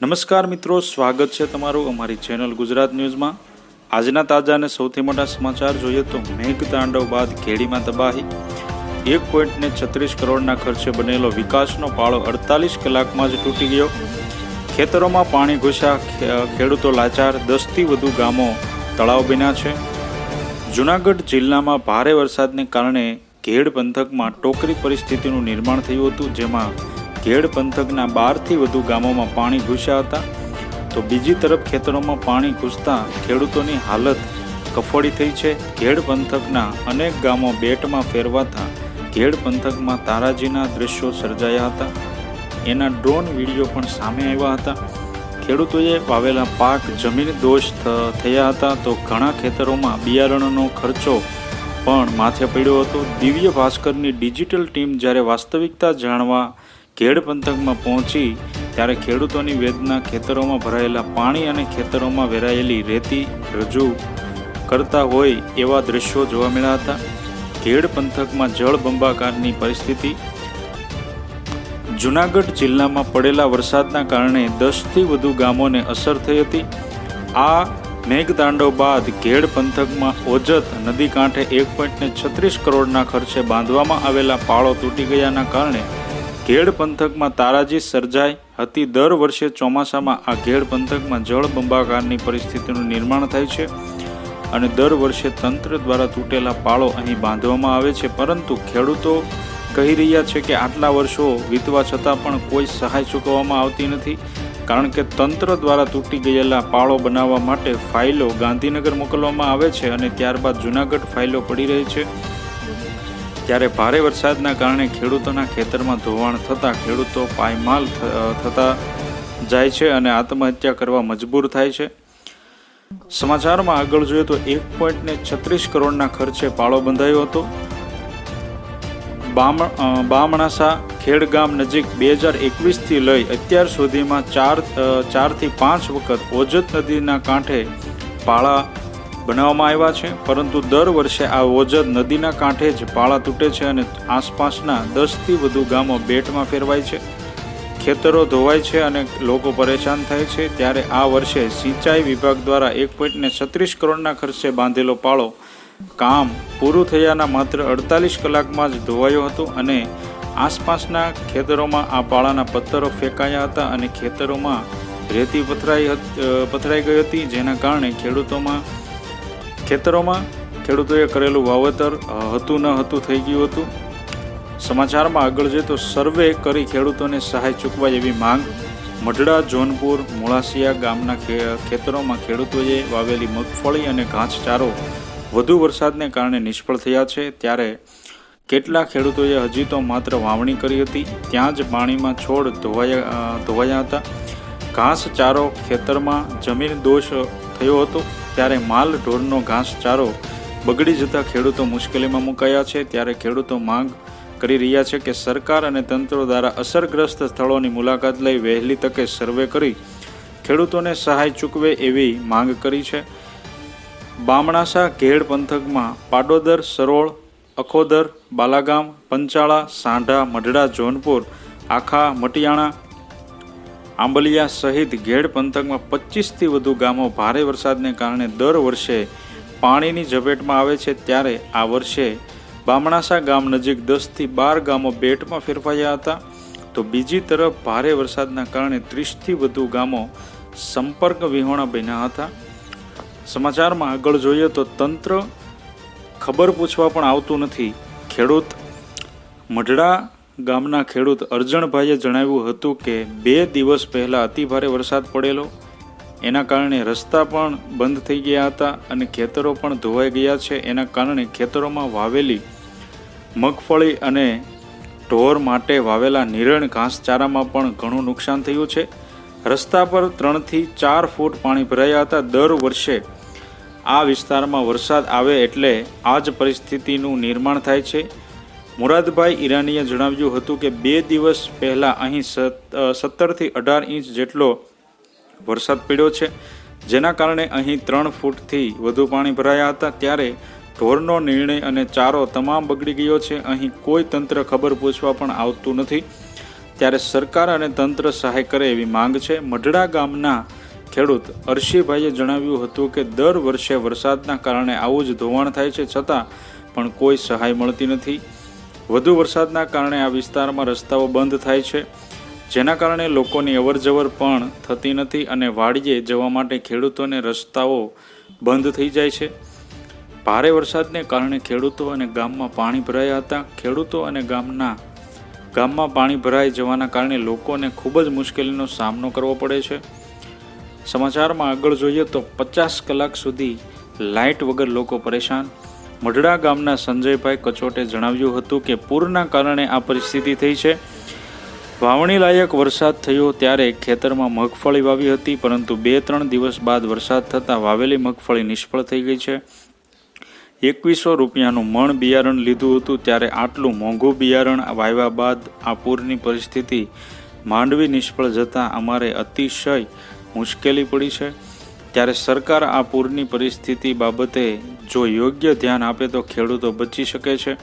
નમસ્કાર મિત્રો, સ્વાગત છે તમારું અમારી ચેનલ ગુજરાત ન્યૂઝમાં। આજના તાજા અને સૌથી મોટા સમાચાર જોઈએ તો મેઘતાંડવ બાદ ખેડીમાં તબાહી। 1.36 કરોડના ખર્ચે બનેલો વિકાસનો પાળો 48 કલાકમાં જ તૂટી ગયો। ખેતરોમાં પાણી ઘૂસ્યા, ખેડૂતો લાચાર, 10થી વધુ ગામો તળાવ બન્યા છે। જૂનાગઢ જિલ્લામાં ભારે વરસાદને કારણે ઘેડ પંથકમાં ટોકરી પરિસ્થિતિનું નિર્માણ થયું હતું, જેમાં ઘેડ પંથકના 12થી વધુ ગામોમાં પાણી ઘૂસ્યા હતા। તો બીજી તરફ ખેતરોમાં પાણી ઘૂસતા ખેડૂતોની હાલત કફોડી થઈ છે। ઘેડ પંથકના અનેક ગામો બેટમાં ફેરવાતા ઘેડ પંથકમાં તારાજીના દ્રશ્યો સર્જાયા હતા। એના ડ્રોન વિડીયો પણ સામે આવ્યા હતા। ખેડૂતોએ વાવેલા પાક જમીન દોષ થયા હતા, તો ઘણા ખેતરોમાં બિયારણનો ખર્ચો પણ માથે પડ્યો હતો। દિવ્ય ભાસ્કરની ડિજિટલ ટીમ જ્યારે વાસ્તવિકતા જાણવા ઘેડ પંથકમાં પહોંચી ત્યારે ખેડૂતોની વેદના ખેતરોમાં ભરાયેલા પાણી અને ખેતરોમાં વેરાયેલી રેતી રજૂ કરતા હોય એવા દ્રશ્યો જોવા મળ્યા હતા। ઘેડ પંથકમાં જળબંબાકારની પરિસ્થિતિ। જૂનાગઢ જિલ્લામાં પડેલા વરસાદના કારણે 10થી વધુ ગામોને અસર થઈ હતી। આ મેઘતાંડવ બાદ ઘેડ પંથકમાં ઓજત નદી કાંઠે 1.36 કરોડના ખર્ચે બાંધવામાં આવેલા પાળો તૂટી ગયાના કારણે ઘેડ પંથકમાં તારાજી સર્જાઈ હતી। દર વર્ષે ચોમાસામાં આ ઘેડ પંથકમાં જળબંબાકારની પરિસ્થિતિનું નિર્માણ થાય છે અને દર વર્ષે તંત્ર દ્વારા તૂટેલા પાળો અહીં બાંધવામાં આવે છે, પરંતુ ખેડૂતો કહી રહ્યા છે કે આટલા વર્ષો વીતવા છતાં પણ કોઈ સહાય ચૂકવવામાં આવતી નથી, કારણ કે તંત્ર દ્વારા તૂટી ગયેલા પાળો બનાવવા માટે ફાઇલો ગાંધીનગર મોકલવામાં આવે છે અને ત્યારબાદ જૂનાગઢ ફાઇલો પડી રહી છે। ત્યારે ભારે વરસાદના કારણે ખેડૂતોના ખેતરમાં ધોવાણ થતાં ખેડૂતો પાયમાલ થતા જાય છે અને આત્મહત્યા કરવા મજબૂર થાય છે। સમાચારમાં આગળ જોઈએ તો 1.36 કરોડના ખર્ચે પાળો બંધાયો હતો। બામણાસા ખેડગામ નજીક 2021થી લઈ અત્યાર સુધીમાં 4 થી 5 વખત ઓજત નદીના કાંઠે પાળા બનાવવામાં આવ્યા છે, પરંતુ દર વર્ષે આ ઓજત નદીના કાંઠે જ પાળા તૂટે છે અને આસપાસના 10થી વધુ ગામો બેટમાં ફેરવાય છે, ખેતરો ધોવાય છે અને લોકો પરેશાન થાય છે। ત્યારે આ વર્ષે સિંચાઈ વિભાગ દ્વારા 1.36 કરોડના ખર્ચે બાંધેલો પાળો કામ પૂરું થયાના માત્ર 48 કલાકમાં જ ધોવાયો હતો અને આસપાસના ખેતરોમાં આ પાળાના પથ્થરો ફેંકાયા હતા અને ખેતરોમાં રેતી પથરાઈ ગઈ હતી, જેના કારણે ખેતરોમાં ખેડૂતોએ કરેલું વાવેતર હતું ન હતું થઈ ગયું હતું। સમાચારમાં આગળ જઈએ તો સર્વે કરી ખેડૂતોને સહાય ચૂકવાય એવી માંગ। મઢડા જોનપુર મોળાસિયા ગામના ખેતરોમાં ખેડૂતોએ વાવેલી મગફળી અને ઘાસચારો વધુ વરસાદને કારણે નિષ્ફળ થયા છે। ત્યારે કેટલાક ખેડૂતોએ હજી તો માત્ર વાવણી કરી હતી, ત્યાં જ પાણીમાં છોડ ધોવાયા હતા। ઘાસચારો ખેતરમાં જમીન દોષ થયો હતો, ત્યારે માલ ઢોરનો ઘાસચારો બગડી જતા ખેડૂતો મુશ્કેલીમાં મુકાયા છે। ત્યારે ખેડૂતો માંગ કરી રહ્યા છે કે સરકાર અને તંત્ર દ્વારા અસરગ્રસ્ત સ્થળોની મુલાકાત લઈ વહેલી તકે સર્વે કરી ખેડૂતોને સહાય ચૂકવે એવી માંગ કરી છે। બામણાસા ઘેડ પંથકમાં પાડોદર, સરોળ, અખોદર, બાલાગામ, પંચાળા, સાંઢા, મઢડા, જોનપુર, આખા, મટિયાણા, આંબલિયા સહિત ઘેડ પંથકમાં 25થી વધુ ગામો ભારે વરસાદને કારણે દર વર્ષે પાણીની ઝપેટમાં આવે છે। ત્યારે આ વર્ષે બામણાસા ગામ નજીક 10થી 12 ગામો બેટમાં ફેરવાયા હતા, તો બીજી તરફ ભારે વરસાદના કારણે 30થી વધુ ગામો સંપર્ક વિહોણા બન્યા હતા। સમાચારમાં આગળ જોઈએ તો તંત્ર ખબર પૂછવા પણ આવતું નથી। ખેડૂત મઢડા ગામના ખેડૂત અરજણભાઈએ જણાવ્યું હતું કે 2 દિવસ પહેલા અતિભારે વરસાદ પડેલો, એના કારણે રસ્તા પણ બંધ થઈ ગયા હતા અને ખેતરો પણ ધોવાઈ ગયા છે। એના કારણે ખેતરોમાં વાવેલી મગફળી અને ઢોર માટે વાવેલા નિરણ ઘાસચારામાં પણ ઘણું નુકસાન થયું છે। રસ્તા પર 3 થી 4 ફૂટ પાણી ભરાયા હતા। દર વર્ષે આ વિસ્તારમાં વરસાદ આવે એટલે આ જ પરિસ્થિતિનું નિર્માણ થાય છે। મુરાદભાઈ ઈરાનીએ જણાવ્યું હતું કે 2 દિવસ પહેલાં અહીં 17 થી 18 ઇંચ જેટલો વરસાદ પડ્યો છે, જેના કારણે અહીં 3 ફૂટથી વધુ પાણી ભરાયા હતા। ત્યારે ઢોરનો નિર્ણય અને ચારો તમામ બગડી ગયો છે। અહીં કોઈ તંત્ર ખબર પૂછવા પણ આવતું નથી। ત્યારે સરકાર અને તંત્ર સહાય કરે એવી માંગ છે. મઢડા ગામના ખેડૂત અરશીભાઈએ જણાવ્યું હતું કે દર વર્ષે વરસાદના કારણે આવું જ ધોવાણ થાય છે, છતાં પણ કોઈ સહાય મળતી નથી. વધુ વરસાદના કારણે આ વિસ્તારમાં રસ્તાઓ બંધ થાય છે, જેના કારણે લોકોની અવરજવર પણ થતી નથી અને વાડીએ જવા માટે ખેડૂતોને રસ્તાઓ બંધ થઈ જાય છે. ભારે વરસાદને કારણે ખેડૂતો અને ગામમાં પાણી ભરાયા હતા. ખેડૂતો અને ગામમાં પાણી ભરાઈ જવાના કારણે લોકોને ખૂબ જ મુશ્કેલીનો સામનો કરવો પડે છે. સમાચારમાં આગળ જોઈએ તો 50 કલાક સુધી લાઇટ વગર લોકો પરેશાન. મઢડા ગામના સંજયભાઈ કચોટે જણાવ્યું હતું કે પૂરના કારણે આ પરિસ્થિતિ થઈ છે. વાવણી લાયક વરસાદ થયો ત્યારે ખેતરમાં મગફળી વાવી હતી, પરંતુ 2-3 દિવસ બાદ વરસાદ થતાં વાવેલી મગફળી નિષ્ફળ થઈ ગઈ છે. 2100 રૂપિયાનું મણ બિયારણ લીધું હતું, ત્યારે આટલું મોંઘું બિયારણ વાવ્યા બાદ આ પૂરની પરિસ્થિતિ માંડવી નિષ્ફળ જતાં અમારે અતિશય મુશ્કેલી પડી છે. ત્યારે સરકાર આ પૂરની પરિસ્થિતિ બાબતે જો યોગ્ય ધ્યાન આપે તો ખેડૂતો બચી શકે છે.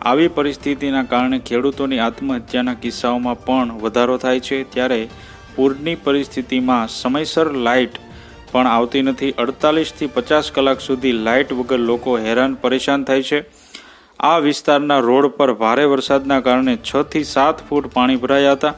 આવી પરિસ્થિતિના કારણે ખેડૂતોની આત્મહત્યાના કિસ્સાઓમાં પણ વધારો થાય છે. ત્યારે પૂરની પરિસ્થિતિમાં સમયસર લાઇટ પણ આવતી નથી. 48થી 50 કલાક સુધી લાઇટ વગર લોકો હેરાન પરેશાન થાય છે. આ વિસ્તારના રોડ પર ભારે વરસાદના કારણે 6 થી 7 ફૂટ પાણી ભરાયા હતા.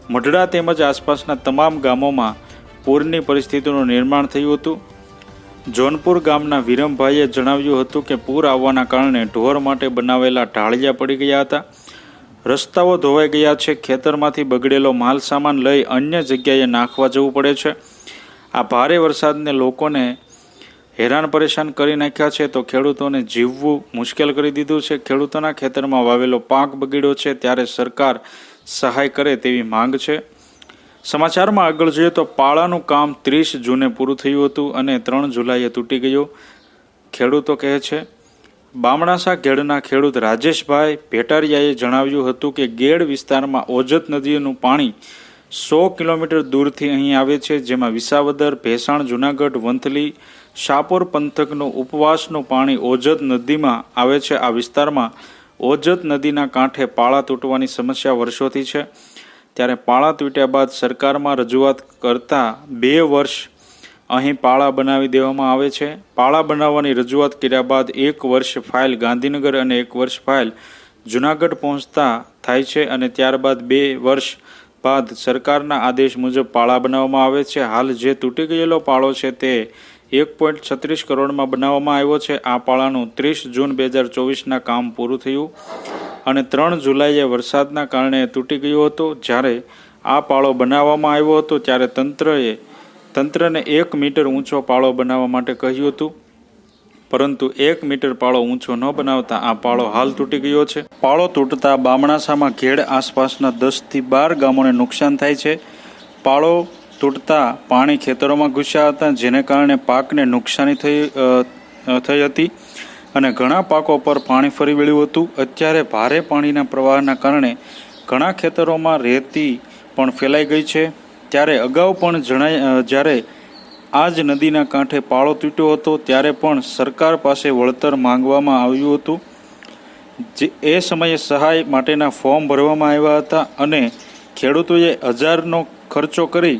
મઢડા તેમજ આસપાસના તમામ ગામોમાં પૂરની પરિસ્થિતિનું નિર્માણ થયું હતું. જોનપુર ગામના વિરમભાઈએ જણાવ્યું હતું કે પૂર આવવાના કારણે ઢોર માટે બનાવેલા ઢાળિયા પડી ગયા હતા. રસ્તાઓ ધોવાઈ ગયા છે. ખેતરમાંથી બગડેલો માલ સામાન લઈ અન્ય જગ્યાએ નાખવા જવું પડે છે. આ ભારે વરસાદને લોકોને હેરાન પરેશાન કરી નાખ્યા છે, તો ખેડૂતોને જીવવું મુશ્કેલ કરી દીધું છે. ખેડૂતોના ખેતરમાં વાવેલો પાક બગડ્યો છે, ત્યારે સરકાર સહાય કરે તેવી માંગ છે. સમાચારમાં આગળ જોઈએ તો પાળાનું કામ 30 જૂને પૂરું થયું હતું અને 3 જુલાઈએ તૂટી ગયું. ખેડૂતો કહે છે. બામણાસા ગેડના ખેડૂત રાજેશભાઈ ભેટારિયાએ જણાવ્યું હતું કે ગેડ વિસ્તારમાં ઓજત નદીનું પાણી 100 કિલોમીટર દૂરથી અહીં આવે છે, જેમાં વિસાવદર, ભેસાણ, જુનાગઢ, વંથલી, શાપોર પંથકનું ઉપવાસનું પાણી ઓજત નદીમાં આવે છે. આ વિસ્તારમાં ઓજત નદીના કાંઠે પાળા તૂટવાની સમસ્યા વર્ષોથી છે. ત્યારે પાળા તૂટ્યા બાદ સરકારમાં રજૂઆત કરતા 2 વર્ષ અહીં પાળા બનાવી દેવામાં આવે છે. પાળા બનાવવાની રજૂઆત કર્યા બાદ 1 વર્ષ ફાઇલ ગાંધીનગર અને 1 વર્ષ ફાઇલ જુનાગઢ પહોંચતા થાય છે અને ત્યારબાદ 2 વર્ષ બાદ સરકારના આદેશ મુજબ પાળા બનાવવામાં આવે છે. હાલ જે તૂટી ગયેલો પાળો છે તે 1.36 કરોડમાં બનાવવામાં આવ્યો છે. આ પાળાનું 30 જૂન 2024ના કામ પૂરું થયું અને 3 જુલાઈએ વરસાદના કારણે તૂટી ગયો હતો. જ્યારે આ પાળો બનાવવામાં આવ્યો હતો ત્યારે તંત્રને 1 મીટર ઊંચો પાળો બનાવવા માટે કહ્યું હતું, પરંતુ 1 મીટર પાળો ઊંચો ન બનાવતા આ પાળો હાલ તૂટી ગયો છે. પાળો તૂટતા બામણાસામાં ઘેડ આસપાસના 10 થી 12 ગામોને નુકસાન થાય છે. પાળો તૂટતા પાણી ખેતરોમાં ઘૂસ્યા હતા, જેને કારણે પાકને નુકસાની થઈ હતી અને ઘણા પાકો પર પાણી ફરી વળ્યું હતું. અત્યારે ભારે પાણીના પ્રવાહના કારણે ઘણા ખેતરોમાં રેતી પણ ફેલાઈ ગઈ છે. ત્યારે અગાઉ પણ જ્યારે આ જ નદીના કાંઠે પાળો તૂટ્યો હતો ત્યારે પણ સરકાર પાસે વળતર માંગવામાં આવ્યું હતું. એ સમયે સહાય માટેના ફોર્મ ભરવામાં આવ્યા હતા અને ખેડૂતોએ 1000નો ખર્ચો કરી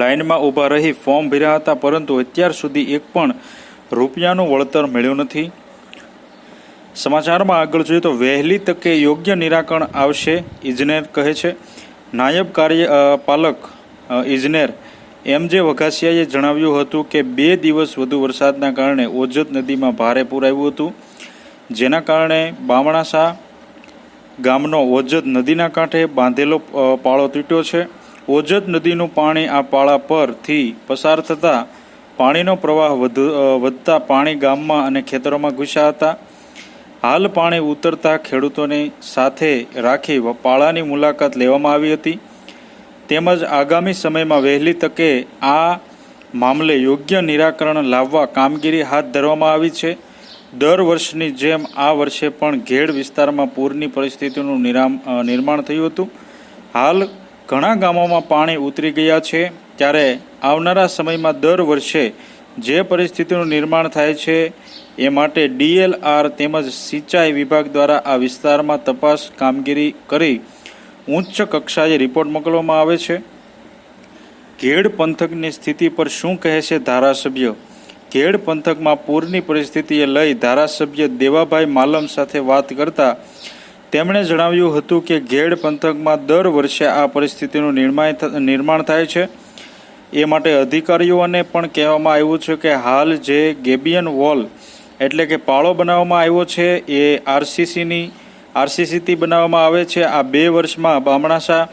લાઇનમાં ઊભા રહી ફોર્મ ભર્યા હતા, પરંતુ અત્યાર સુધી એક પણ રૂપિયાનું વળતર મળ્યું નથી. સમાચારમાં આગળ જોઈએ તો વહેલી તકે યોગ્ય નિરાકરણ આવશે, ઇજનેર કહે છે. નાયબ કાર્યપાલક ઇજનેર MJ વઘાસિયાએ જણાવ્યું હતું કે 2 દિવસ વધુ વરસાદના કારણે ઓજત નદીમાં ભારે પૂર આવ્યું હતું, જેના કારણે બામણાસા ગામનો ઓજત નદીના કાંઠે બાંધેલો પાળો તૂટ્યો છે. ઓજત નદીનું પાણી આ પાળા પરથી પસાર થતાં પાણીનો પ્રવાહ વધતા પાણી ગામમાં અને ખેતરોમાં ઘૂસ્યા હતા. હાલ પાણી ઉતરતા ખેડૂતોને સાથે રાખી પાળાની મુલાકાત લેવામાં આવી હતી, તેમજ આગામી સમયમાં વહેલી તકે આ મામલે યોગ્ય નિરાકરણ લાવવા કામગીરી હાથ ધરવામાં આવી છે. દર વર્ષની જેમ આ વર્ષે પણ ઘેડ વિસ્તારમાં પૂરની પરિસ્થિતિનું નિર્માણ થયું હતું. હાલ ઘણા ગામોમાં પાણી ઉતરી ગયા છે. ત્યારે આવનારા સમયમાં દર વર્ષે જે પરિસ્થિતિનું નિર્માણ થાય છે એ માટે DLR તેમજ સિંચાઈ વિભાગ દ્વારા આ વિસ્તારમાં તપાસ કામગીરી કરી ઉચ્ચ કક્ષાએ રિપોર્ટ મોકલવામાં આવે છે। ઘેડ પંથકની સ્થિતિ પર શું કહે છે ધારાસભ્ય? ઘેડ પંથકમાં પૂરની પરિસ્થિતિએ લઈ ધારાસભ્ય દેવાભાઈ માલમ સાથે વાત કરતા તેમણે જણાવ્યું હતું કે ઘેડ પંથકમાં દર વર્ષે આ પરિસ્થિતિનું નિર્માણ થાય છે। એ માટે અધિકારીઓને પણ કહેવામાં આવ્યું છે કે હાલ જે ગેબિયન વોલ એટલે કે પાળો બનાવવામાં આવ્યો છે એ આરસીસીથી બનાવવામાં આવે છે। આ 2 વર્ષમાં બામણાસા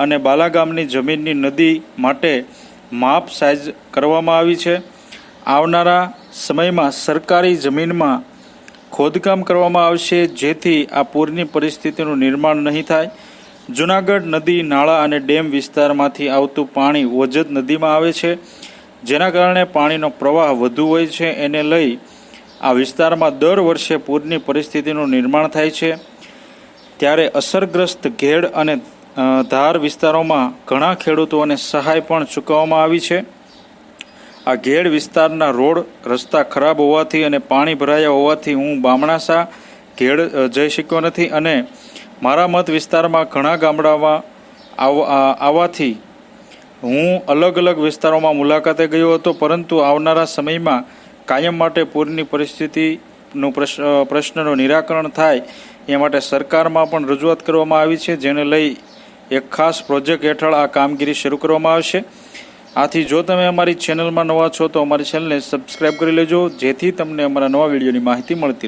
અને બાલાગામની જમીનની નદી માટે માપ સાઇઝ કરવામાં આવી છે। આવનારા સમયમાં સરકારી જમીનમાં ખોદકામ કરવામાં આવશે જેથી આ પૂરની પરિસ્થિતિનું નિર્માણ નહીં થાય। જૂનાગઢ નદી, નાળા અને ડેમ વિસ્તારમાંથી આવતું પાણી ઓજત નદીમાં આવે છે, જેના કારણે પાણીનો પ્રવાહ વધુ હોય છે। એને લઈ આ વિસ્તારમાં દર વર્ષે પૂરની પરિસ્થિતિનું નિર્માણ થાય છે। ત્યારે અસરગ્રસ્ત ઘેડ અને ધાર વિસ્તારોમાં ઘણા ખેડૂતોને સહાય પણ ચૂકવવામાં આવી છે। આ ઘેડ વિસ્તારના રોડ રસ્તા ખરાબ હોવાથી અને પાણી ભરાયા હોવાથી હું બામણાસા ઘેડ જઈ શક્યો નથી અને મારા મત વિસ્તારમાં ઘણા ગામડામાં આવવાથી હું અલગ અલગ વિસ્તારોમાં મુલાકાતે ગયો હતો, પરંતુ આવનારા સમયમાં કાયમ માટે પૂરની પરિસ્થિતિનું પ્રશ્નનું નિરાકરણ થાય એ માટે સરકારમાં પણ રજૂઆત કરવામાં આવી છે, જેને લઈ એક ખાસ પ્રોજેક્ટ હેઠળ આ કામગીરી શરૂ કરવામાં આવશે। આથી જો તમે અમારી ચેનલમાં નવા છો તો અમારી ચેનલને સબસ્ક્રાઈબ કરી લેજો, જેથી તમને અમારા નવા વિડીયોની માહિતી મળતી રહે।